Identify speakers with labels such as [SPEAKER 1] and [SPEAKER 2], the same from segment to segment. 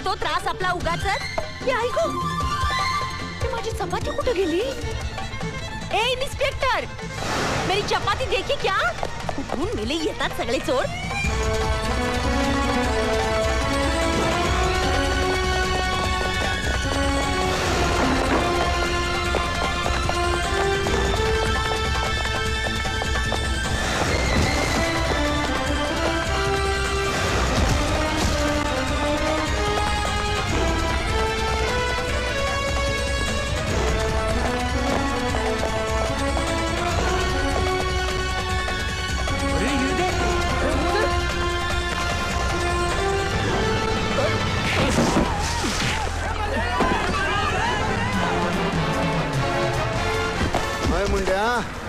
[SPEAKER 1] तो त्रास आपला उगाचच? हे ऐकू, माझी चपाती कुठे गेली? ए इन्स्पेक्टर, मेरी चपाती देखी क्या? कुठून मेले येतात सगळे चोर?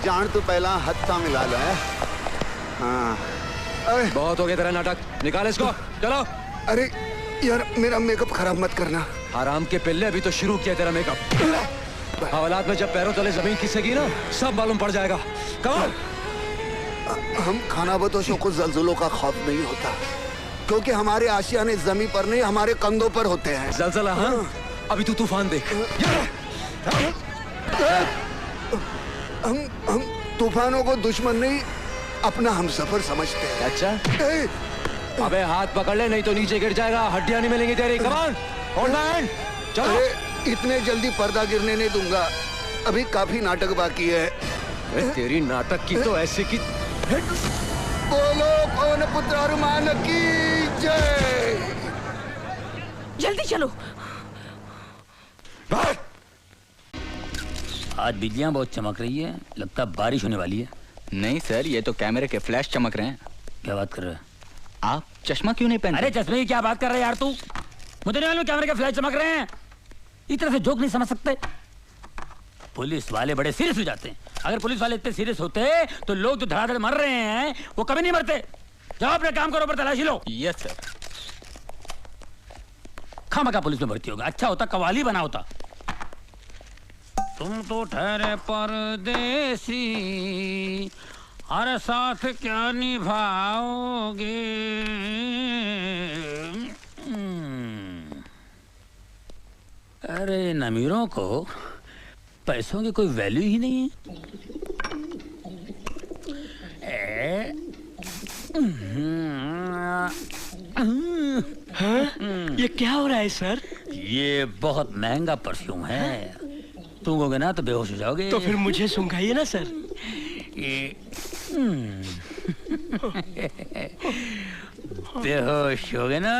[SPEAKER 2] जान तो पहला हत्था मिला लो है। हाँ
[SPEAKER 3] बहुत हो गया तेरा नाटक, निकाल इसको, चलो।
[SPEAKER 2] अरे यार मेरा मेकअप खराब मत करना।
[SPEAKER 3] आराम के पिल्ले, अभी तो शुरू किया तेरा मेकअप। हवालात में जब पैरों तले जमीन खिसकेगी ना, सब मालूम पड़ जाएगा। कमाल।
[SPEAKER 2] हम खानाबदोशों को जल्जलों का खौफ नहीं होता, क्योंकि हमारे आशियाने जमीन पर नहीं हमारे कंधों पर होते हैं।
[SPEAKER 3] जलजला? हाँ, अभी तू तूफान देख।
[SPEAKER 2] हम तूफानों को दुश्मन नहीं, अपना हमसफर समझते हैं।
[SPEAKER 3] अच्छा? अबे हाथ पकड़ ले, नहीं तो नीचे गिर जाएगा, हड्डियां नहीं मिलेंगी तेरी। कमान, ऑनलाइन चलो।
[SPEAKER 2] अरे इतने जल्दी पर्दा गिरने नहीं दूंगा, अभी काफी नाटक बाकी है।
[SPEAKER 3] तेरी नाटक की तो ऐसे की।
[SPEAKER 2] बोलो पवन पुत्र हनुमान की जय।
[SPEAKER 1] जल्दी चलो।
[SPEAKER 4] आज बिजलियां बहुत चमक रही है, लगता है बारिश होने वाली है।
[SPEAKER 5] नहीं सर, ये तो कैमरे के फ्लैश चमक रहे हैं।
[SPEAKER 4] क्या बात कर रहे हैं
[SPEAKER 5] आप? चश्मा क्यों नहीं पहनते?
[SPEAKER 4] अरे चश्मे की क्या बात कर रहे हैं यार तू? मुझे नहीं मालूम कैमरे के फ्लैश चमक रहे हैं। इस तरह से जोक नहीं समझ सकते। पुलिस वाले बड़े सीरियस हो जाते हैं। अगर पुलिस वाले इतने सीरियस होते तो लोग जो धड़ाधड़ मर रहे हैं वो कभी नहीं मरते। जाओ अपने काम करो, पर तलाशी लो।
[SPEAKER 5] Yes sir.
[SPEAKER 4] खामखा पुलिस में भर्ती होगा, अच्छा होता कवाली बना होता। तुम तो ठहरे परदेसी, हर साथ क्या निभाओगे। अरे इन अमीरों को पैसों की कोई वैल्यू ही नहीं है।
[SPEAKER 6] हाँ? ये क्या हो रहा है सर?
[SPEAKER 4] ये बहुत महंगा परफ्यूम है, सूंघोगे ना तो बेहोश हो जाओगे।
[SPEAKER 6] तो फिर मुझे सूंघाइए ना सर।
[SPEAKER 4] बेहोश हो गए ना।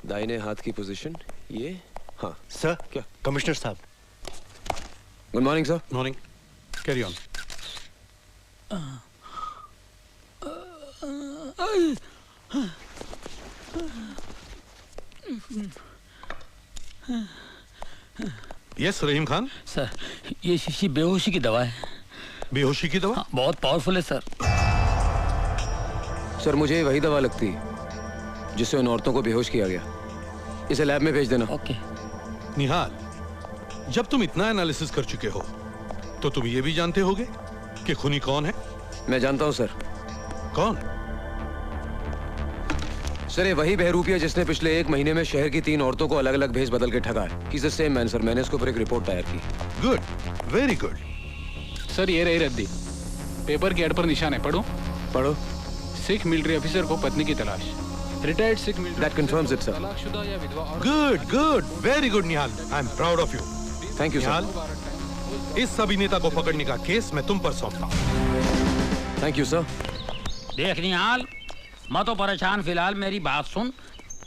[SPEAKER 3] दाहिने हाथ की पोजीशन ये। हाँ
[SPEAKER 7] सर।
[SPEAKER 3] क्या?
[SPEAKER 7] कमिश्नर साहब।
[SPEAKER 3] Good morning sir.
[SPEAKER 7] Morning, carry on.
[SPEAKER 8] Yes Rahim Khan.
[SPEAKER 4] Sir ये शीशी बेहोशी की दवा है।
[SPEAKER 8] बेहोशी की दवा?
[SPEAKER 4] हाँ, बहुत पावरफुल है सर।
[SPEAKER 3] सर मुझे वही दवा लगती है जिससे उन औरतों को बेहोश किया गया। इसे लैब में भेज देना।
[SPEAKER 4] ओके।
[SPEAKER 8] निहाल, जब तुम इतना एनालिसिस कर चुके हो तो तुम ये भी जानते होगे कि खूनी कौन है?
[SPEAKER 3] मैं जानता हूं सर।
[SPEAKER 8] कौन?
[SPEAKER 3] सर ये वही बहरूपिया जिसने पिछले 1 महीने में शहर की 3 औरतों को अलग अलग भेज बदल के ठगा है। He's the same man, sir. मैंने इसके ऊपर एक रिपोर्ट दायर की।
[SPEAKER 8] Good, very good.
[SPEAKER 9] सर ये रही रद्दी, पेपर के एड पर निशान है, पढ़ो।
[SPEAKER 3] पढ़ो।
[SPEAKER 9] सिख मिलिट्री ऑफिसर को पत्नी की तलाश। Retired Sikh military.
[SPEAKER 3] That confirms it, sir.
[SPEAKER 9] तलाकशुदा या विधवा।
[SPEAKER 8] Good good, very good Nihal, I am proud of you.
[SPEAKER 3] Thank you
[SPEAKER 8] Nihal, इस अभिनेता को पकड़ने का केस मैं तुम पर सौंपता हूं।
[SPEAKER 3] Thank you sir.
[SPEAKER 4] देख निहाल, मैं तो परेशान फिलहाल, मेरी बात सुन।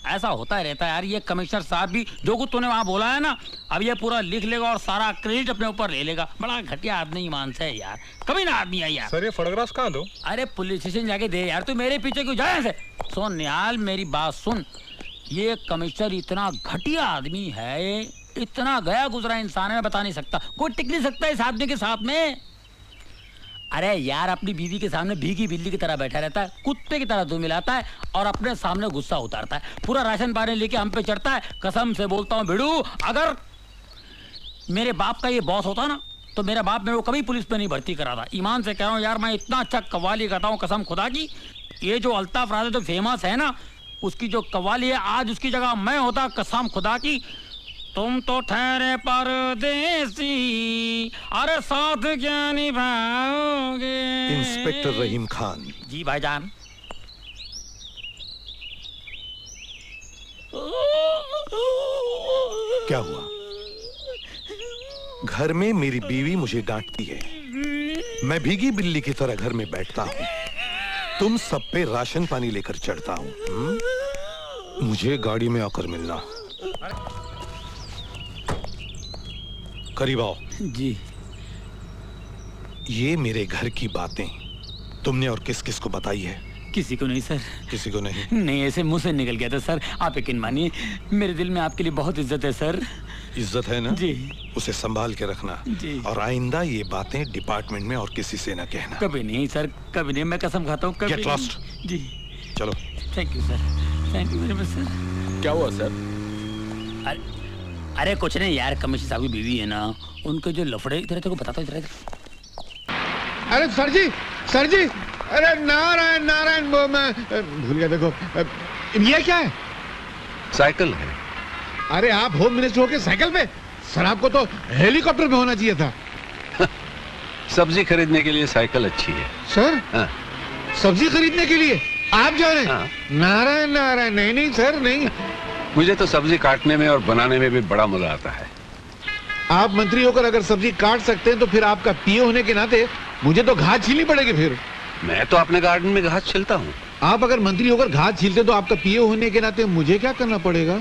[SPEAKER 4] ऐसा होता रहता है यार, ये कमिश्नर साहब भी जो कुछ तूने वहाँ बोला है ना, अब ये पूरा लिख लेगा और सारा क्रेडिट अपने ऊपर ले लेगा। बड़ा घटिया आदमी ईमान से है यार, कभी ना आदमी है यार।
[SPEAKER 8] सर ये फोटोग्राफ्स कहाँ दो?
[SPEAKER 4] अरे पुलिस स्टेशन जाके दे यार, तू मेरे पीछे क्यों जाए ऐसे? सुन निहाल मेरी बात सुन, ये कमिश्नर इतना घटिया आदमी है, इतना गया गुजरा इंसान है, मैं बता नहीं सकता। कोई टिक नहीं सकता इस आदमी के साथ में। अरे यार अपनी बीवी के सामने भीगी बिल्ली की तरह बैठा रहता है, कुत्ते की तरह दूध मिलाता है और अपने सामने गुस्सा उतारता है। पूरा राशन पानी लेके हम पे चढ़ता है। कसम से बोलता हूँ भिड़ू, अगर मेरे बाप का ये बॉस होता ना तो मेरा बाप मेरे को कभी पुलिस में नहीं भर्ती करा था। ईमान से कह रहा हूँ यार, मैं इतना अच्छा कव्वाली गाता हूँ कसम खुदा की। ये जो अल्ताफ राजा जो फेमस है ना, उसकी जो कव्वाली है, आज उसकी जगह मैं होता कसम खुदा की। तुम तो ठहरे परदेसी, अरे साथ क्या निभाओगे।
[SPEAKER 8] इंस्पेक्टर रहीम खान।
[SPEAKER 4] जी भाईजान।
[SPEAKER 8] क्या हुआ? घर में मेरी बीवी मुझे डांटती है, मैं भीगी बिल्ली की तरह घर में बैठता हूँ, तुम सब पे राशन पानी लेकर चढ़ता हूँ। मुझे गाड़ी में आकर मिलना। करीब आओ।
[SPEAKER 4] जी।
[SPEAKER 8] ये मेरे घर की बातें तुमने और किस किस को बताई है?
[SPEAKER 4] किसी को नहीं सर।
[SPEAKER 8] किसी को नहीं?
[SPEAKER 4] नहीं, ऐसे मुंह से निकल गया था सर। आप यकीन मानिए, मेरे दिल में आपके लिए बहुत इज्जत है सर।
[SPEAKER 8] इज्जत है ना?
[SPEAKER 4] जी।
[SPEAKER 8] उसे संभाल के रखना।
[SPEAKER 4] जी।
[SPEAKER 8] और आइंदा ये बातें डिपार्टमेंट में और किसी से ना कहना।
[SPEAKER 4] कभी नहीं सर, कभी नहीं। मैं कसम खाता हूँ कभी।
[SPEAKER 8] Get lost।
[SPEAKER 4] जी।
[SPEAKER 8] चलो।
[SPEAKER 4] Thank you sir, thank you very much sir.
[SPEAKER 5] क्या हुआ सर?
[SPEAKER 4] अरे कुछ नहीं यार, कमिश्नर साहब की बीवी है ना, उनके जो लफड़े, इधर तेरे को बताता हूँ।
[SPEAKER 7] अरे सर जी, अरे नारायण नारायण, वो मैं भूल गया। देखो ये क्या है?
[SPEAKER 10] साइकिल है।
[SPEAKER 7] अरे आप होम मिनिस्टर होके साइकिल पे? सर आपको तो हेलीकॉप्टर में होना चाहिए था।
[SPEAKER 10] सब्जी खरीदने के लिए साइकिल अच्छी है।
[SPEAKER 7] सर?
[SPEAKER 10] हाँ।
[SPEAKER 7] सब्जी खरीदने के लिए आप जा रहे हैं?
[SPEAKER 10] हाँ।
[SPEAKER 7] नारायण नारायण। नहीं सर नहीं।
[SPEAKER 10] मुझे तो सब्जी काटने में और बनाने में भी बड़ा मजा आता है।
[SPEAKER 7] आप मंत्री होकर अगर सब्जी काट सकते हैं तो फिर आपका पीए होने के नाते मुझे तो घास छीलनी पड़ेगी। फिर
[SPEAKER 10] मैं तो अपने गार्डन में घास छिलता हूँ।
[SPEAKER 7] आप अगर मंत्री होकर घास छीलते तो आपका पीए होने के नाते मुझे क्या करना पड़ेगा?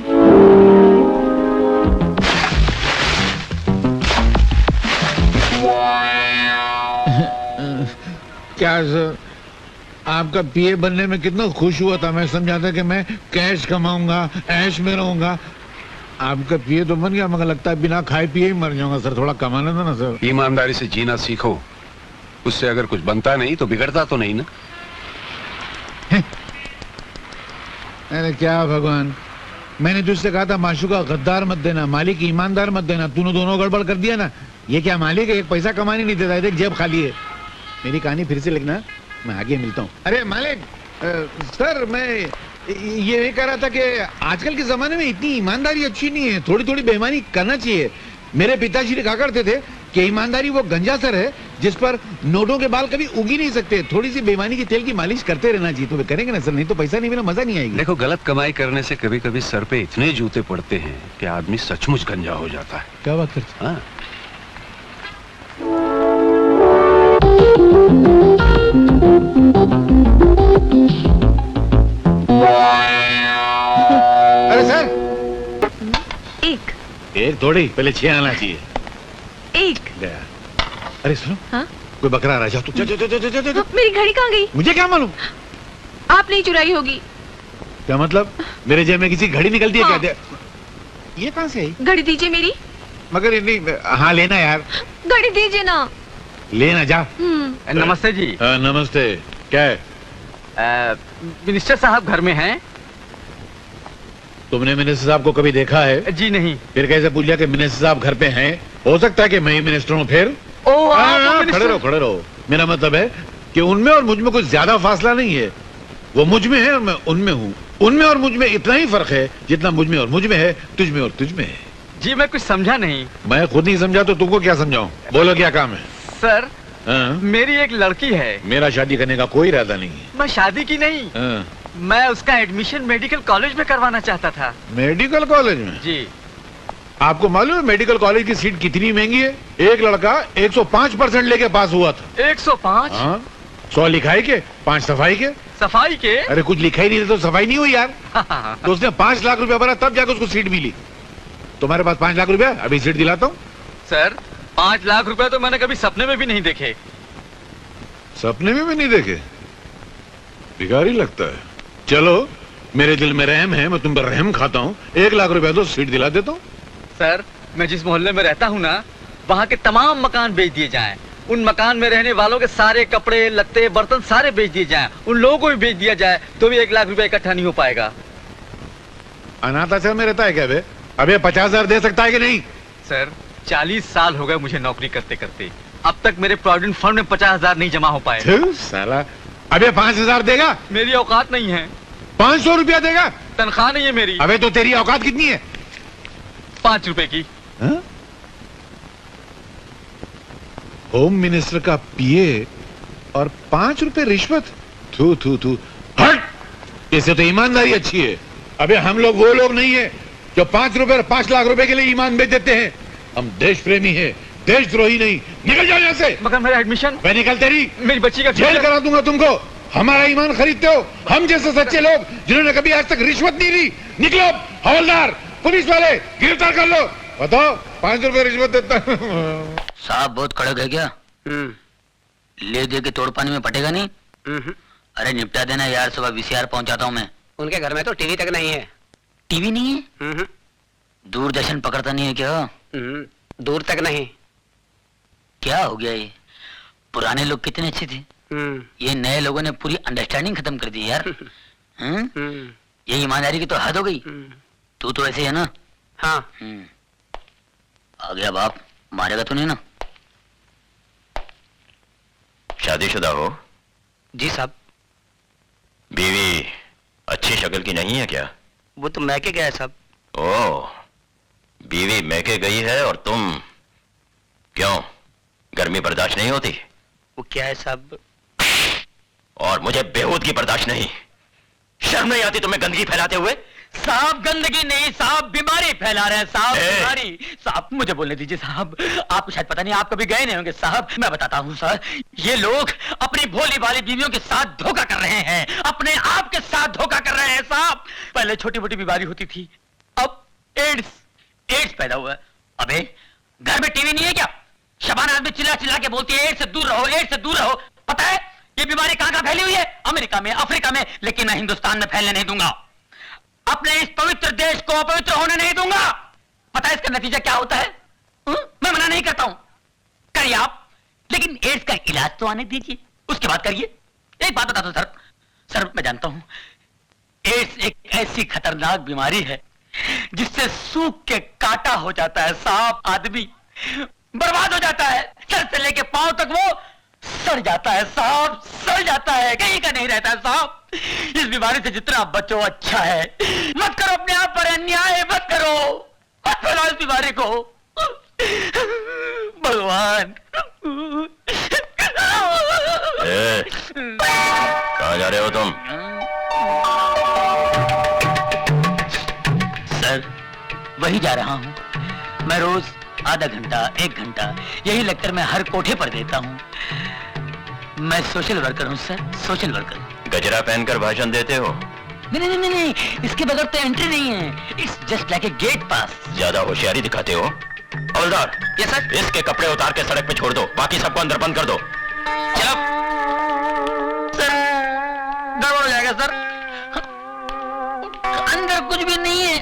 [SPEAKER 7] क्या सर, आपका पीए बनने में कितना खुश हुआ था। मैं समझा था कि मैं कैश कमाऊंगा, ऐश में रहूंगा। आपका पीए तो बन गया, मगर लगता है बिना खाए पिए ही मर जाऊंगा। सर थोड़ा कमाना था ना सर।
[SPEAKER 10] ईमानदारी से जीना सीखो, उससे अगर कुछ बनता नहीं तो बिगड़ता तो नहीं ना।
[SPEAKER 7] अरे क्या भगवान, मैंने तुझसे कहा था माशूका गद्दार मत देना, मालिक ईमानदार मत देना। तूने दोनों गड़बड़ कर दिया ना। ये क्या मालिक है, एक पैसा कमाने नहीं देता है, देख जेब खाली है। मेरी कहानी फिर से लिखना, मैं आगे मिलता हूँ। अरे मालिक, सर मैं ये कह रहा था कि आजकल के जमाने में इतनी ईमानदारी अच्छी नहीं है, थोड़ी थोड़ी बेईमानी करना चाहिए। मेरे पिताजी ने कहा करते थे कि ईमानदारी वो गंजा सर है जिस पर नोटों के बाल कभी उग ही नहीं सकते। थोड़ी सी बेईमानी की तेल की मालिश करते रहना चाहिए। तो वे करेंगे ना सर, नहीं तो पैसा नहीं मिला, मजा नहीं आएगी।
[SPEAKER 10] देखो, गलत कमाई करने से कभी कभी सर पे इतने जूते पड़ते हैं कि आदमी सचमुच गंजा हो जाता है।
[SPEAKER 7] क्या बात करते?
[SPEAKER 10] हाँ।
[SPEAKER 7] अरे सर,
[SPEAKER 1] एक
[SPEAKER 7] थोड़ी, पहले 6 आना चाहिए।
[SPEAKER 1] एक
[SPEAKER 7] गया। अरे सुनो,
[SPEAKER 1] हाँ?
[SPEAKER 7] कोई बकरा रहा, जाओ तू। जा।
[SPEAKER 1] मेरी घड़ी कहाँ गई?
[SPEAKER 7] मुझे क्या मालूम?
[SPEAKER 1] आपने ही चुराई होगी।
[SPEAKER 7] क्या मतलब? मेरे जेब में किसी घड़ी निकलती है?
[SPEAKER 1] हाँ।
[SPEAKER 7] क्या ये कहाँ से आई?
[SPEAKER 1] घड़ी दीजिए मेरी।
[SPEAKER 7] मगर ये नहीं। हाँ लेना यार,
[SPEAKER 1] घड़ी दीजिए ना।
[SPEAKER 7] लेना जा।
[SPEAKER 5] नमस्ते जी।
[SPEAKER 7] नमस्ते। क्या है?
[SPEAKER 5] मिनिस्टर साहब घर में हैं?
[SPEAKER 7] तुमने मिनिस्टर साहब को कभी देखा है?
[SPEAKER 5] जी नहीं।
[SPEAKER 7] फिर कैसे पूछ लिया कि मिनिस्टर साहब घर पे हैं? हो सकता है कि मैं ही मिनिस्टर हूँ। फिर खड़े रहो। मेरा मतलब है कि उनमें और मुझ में कुछ ज्यादा फासला नहीं है। वो मुझ में है और मैं उनमें हूँ। उनमें और मुझ में इतना ही फर्क है जितना मुझ में और मुझ में है, तुझ में और तुझ में है।
[SPEAKER 5] जी मैं कुछ समझा नहीं।
[SPEAKER 7] मैं खुद नहीं समझा तो तुमको क्या समझाऊं? बोलो क्या काम है?
[SPEAKER 5] सर,
[SPEAKER 7] हाँ?
[SPEAKER 5] मेरी एक लड़की है।
[SPEAKER 7] मेरा शादी करने का कोई इरादा नहीं है।
[SPEAKER 5] मैं शादी की नहीं,
[SPEAKER 7] हाँ?
[SPEAKER 5] मैं उसका एडमिशन मेडिकल कॉलेज में करवाना चाहता था।
[SPEAKER 7] मेडिकल कॉलेज में?
[SPEAKER 5] जी।
[SPEAKER 7] आपको मालूम है मेडिकल कॉलेज की सीट कितनी महंगी है? एक लड़का 105% लेके पास हुआ था।
[SPEAKER 5] 105?
[SPEAKER 7] हाँ, 100 लिखाई के, 5 सफाई के।
[SPEAKER 5] सफाई के?
[SPEAKER 7] अरे कुछ लिखा ही नहीं तो सफाई नहीं हुई यार। तो उसने 5 लाख रुपया भरा तब जाकर उसको सीट मिली। तुम्हारे पास 5 लाख रुपया, अभी सीट दिलाता हूँ।
[SPEAKER 5] सर, 5 लाख रुपया तो मैंने कभी सपने में भी नहीं देखे।
[SPEAKER 7] सपने में भी नहीं देखे? भिखारी लगता है। चलो, मेरे दिल में रहम है, मैं तुम पर रहम खाता हूँ। 1 लाख रुपया दो, सीट दिला देता हूँ।
[SPEAKER 5] सर, मैं जिस मोहल्ले में रहता हूँ ना, वहाँ के तमाम मकान बेच दिए जाएं। उन मकान में रहने वालों के सारे कपड़े लत्ते बर्तन सारे बेच दिए जाएं। उन लोगों को भी बेच दिया जाए तो भी 1 लाख रुपया इकट्ठा नहीं हो पाएगा।
[SPEAKER 7] अनाथ आश्रम में रहता है क्या बे? अबे 50,000 दे सकता है कि नहीं?
[SPEAKER 5] सर, 40 साल हो गए मुझे नौकरी करते करते, अब तक मेरे प्रोविडेंट फंड में 50,000 नहीं जमा हो पाए।
[SPEAKER 7] साला अबे 5,000 देगा?
[SPEAKER 5] मेरी औकात नहीं है।
[SPEAKER 7] 500 रुपया देगा?
[SPEAKER 5] तनख्वाह नहीं है मेरी।
[SPEAKER 7] अबे तो तेरी औकात कितनी है?
[SPEAKER 5] 5 रुपए की।
[SPEAKER 7] हा? होम मिनिस्टर का पीए और 5 रुपए रिश्वत? थू थू थू, हट। इससे तो ईमानदारी अच्छी है। अबे हम लोग वो लोग नहीं है जो 5 रुपए और 5 लाख रुपए के लिए ईमान बेच देते हैं। हम देश प्रेमी है, देशद्रोही नहीं। निकल जाओ यहाँ से।
[SPEAKER 5] मगर मेरा एडमिशन।
[SPEAKER 7] मैं निकल तेरी
[SPEAKER 5] मेरी बच्ची का
[SPEAKER 7] जेल करा दूंगा तुमको। हमारा ईमान खरीदते हो? हम जैसे सच्चे लोग जिन्होंने कभी आज तक रिश्वत नहीं ली। निकलो। हवलदार, पुलिस वाले, गिरफ्तार कर लो। बताओ 5 रुपए रिश्वत देता।
[SPEAKER 4] साहब बहुत कड़क है क्या? ले दे के तोड़ पानी में पटेगा नहीं? अरे निपटा देना यार, सुबह VCR पहुंचाता हूँ मैं।
[SPEAKER 6] उनके घर में तो टीवी तक नहीं है।
[SPEAKER 4] टीवी नहीं है? दूरदर्शन पकड़ता नहीं है क्या?
[SPEAKER 6] दूर तक नहीं।
[SPEAKER 4] क्या हो गया ये? पुराने लोग कितने अच्छे थे, ये नए लोगों ने पूरी अंडरस्टैंडिंग खत्म कर दी यार। ये ईमानदारी की तो हद हो गई। तू तो ऐसे है ना?
[SPEAKER 6] हाँ।
[SPEAKER 4] आ गया बाप, मारेगा तो नहीं ना?
[SPEAKER 11] शादीशुदा हो?
[SPEAKER 6] जी साहब।
[SPEAKER 11] बीवी अच्छी शक्ल की नहीं है क्या?
[SPEAKER 6] वो तो मैके गया है साहब।
[SPEAKER 11] ओह, बीवी मैके गई है और तुम क्यों, गर्मी बर्दाश्त नहीं होती?
[SPEAKER 6] वो क्या है साहब?
[SPEAKER 11] और मुझे बेहूदगी बर्दाश्त नहीं। शर्म नहीं आती तुम्हें गंदगी फैलाते हुए?
[SPEAKER 4] साहब गंदगी नहीं साहब, बीमारी फैला रहे हैं साहब, बीमारी। साहब मुझे बोलने दीजिए साहब, आपको शायद पता नहीं, आप कभी गए नहीं होंगे साहब। मैं बताता हूँ सर, ये लोग अपनी भोली भाली बीवियों के साथ धोखा कर रहे हैं, अपने आप के साथ धोखा कर रहे हैं साहब। पहले छोटी मोटी बीमारी होती थी, अब एड्स पैदा हुआ है। अबे घर में टीवी नहीं है क्या? शबाना आदमी चिल्ला चिल्ला के बोलती है एड्स से दूर रहो, एड्स से दूर रहो। पता है ये बीमारी कहां फैली हुई है? अमेरिका में, अफ्रीका में, लेकिन मैं हिंदुस्तान में फैलने नहीं दूंगा। अपने इस पवित्र देश को अपवित्र होने नहीं दूंगा। पता है इसका नतीजा क्या होता है? मैं मना नहीं करता हूं, करिए आप, लेकिन एड्स का इलाज तो आने दीजिए, उसके बाद करिए। एक बात बता दो सर, मैं जानता हूं एड्स एक ऐसी खतरनाक बीमारी है जिससे सूख के काटा हो जाता है साहब, आदमी बर्बाद हो जाता है, सर से लेके पांव तक वो सड़ जाता है साहब, सड़ जाता है, कहीं का नहीं रहता है साहब। इस बीमारी से जितना बचो अच्छा है। मत करो अपने आप पर अन्याय, मत करो, मत फैलाओ इस बीमारी को। भगवान।
[SPEAKER 11] कहाँ जा रहे हो तुम?
[SPEAKER 4] सर वही जा रहा हूँ। मैं रोज आधा घंटा 1 घंटा यही लेक्चर में हर कोठे पर देता हूँ। मैं सोशल वर्कर हूँ सर, सोशल वर्कर।
[SPEAKER 11] गजरा पहनकर भाषण देते हो?
[SPEAKER 4] नहीं, इसके बगैर तो एंट्री नहीं है। It's just like a gate pass.
[SPEAKER 11] ज्यादा होशियारी दिखाते हो। हवलदार,
[SPEAKER 4] यस सर।
[SPEAKER 11] इसके कपड़े उतार के सड़क पे छोड़ दो, बाकी सबको अंदर बंद कर दो।
[SPEAKER 4] चलो सर, गड़बड़ हो जाएगा सर, अंदर कुछ भी नहीं है,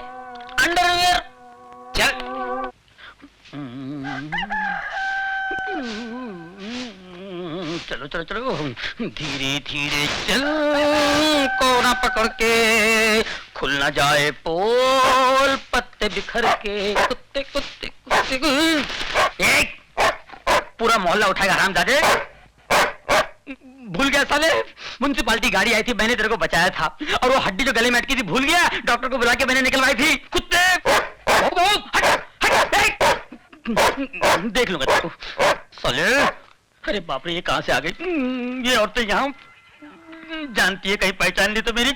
[SPEAKER 4] अंडरवियर। चल चलो चलो चलो, धीरे धीरे चल, कोना पकड़ के, खुल ना जाए पोल, पत्ते बिखर के, कुत्ते कुत्ते कुत्ते। एक पूरा मोहल्ला उठाएगा हरामजादे। भूल गया साले, म्युनिसिपालिटी गाड़ी आई थी, मैंने तेरे को बचाया था, और वो हड्डी जो गले में अटकी थी भूल गया, डॉक्टर को बुला के मैंने निकलवाई थी। कुत्ते हट हट, देख लूंगा तेरे को साले। अरे बाप रे, ये कहां से आ गई? ये औरतें यहाँ जानती है, कहीं पहचान ली तो मेरी।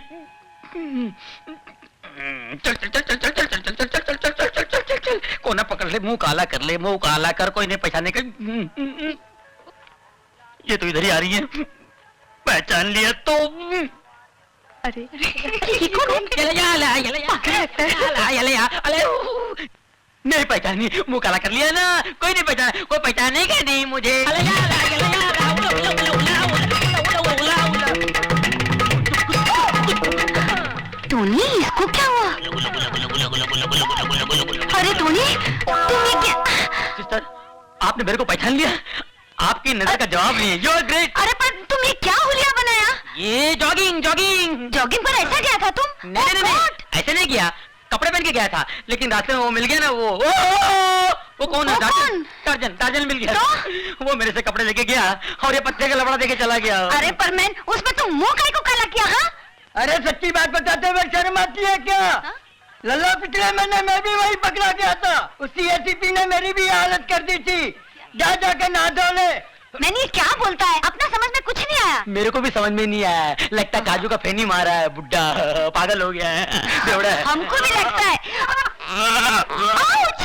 [SPEAKER 4] चल चल चल चल चल चल चल चल चल चल चल चल चल चल चल चल, कोना पकड़ ले, मुंह काला कर ले, मुंह काला कर, कोई नहीं पहचाने का। ये तो इधर ही आ रही है, पहचान लिया तो। अरे नहीं पहचानी, मुंह काला कर लिया ना, कोई नहीं पहचाना, कोई पहचानेगा नहीं मुझे।
[SPEAKER 1] टोनी, इसको क्या हुआ? अरे टोनी, तुमने क्या?
[SPEAKER 4] सिस्टर, आपने मेरे को पहचान लिया? आपकी नजर का जवाब नहीं है। You're great।
[SPEAKER 1] अरे पर तुमने क्या हुलिया बनाया?
[SPEAKER 4] ये जॉगिंग
[SPEAKER 1] पर ऐसा गया था तुम?
[SPEAKER 4] नहीं, ऐसे नहीं किया, कपड़े पहन के गया था, लेकिन रास्ते में वो मिल गया ना, वो
[SPEAKER 5] वो कौन है?
[SPEAKER 1] वो
[SPEAKER 5] टार्जन
[SPEAKER 1] कौन?
[SPEAKER 5] टार्जन टार्जन मिल गया। वो मेरे से कपड़े लेके गया और ये पत्ते का लबड़ा देके चला गया।
[SPEAKER 1] अरे पर मैन उसमें तुम मुंह काहे को काला किया? हाँ
[SPEAKER 5] अरे सच्ची बात बताते हुए शर्म आती है क्या? लल्ला पिछले महीने मैं भी वही पकड़ा गया था। उसी एसीपी ने मेरी भी हालत कर दी थी। जा जाके नहा धो ले।
[SPEAKER 1] मैंने ये क्या बोलता है? अपना समझ में कुछ नहीं आया।
[SPEAKER 5] मेरे को भी समझ में नहीं आया। लगता काजू का फेनी मारा है। बुड्ढा पागल हो गया है। बेवड़ा है।
[SPEAKER 1] हमको भी लगता है। आउच!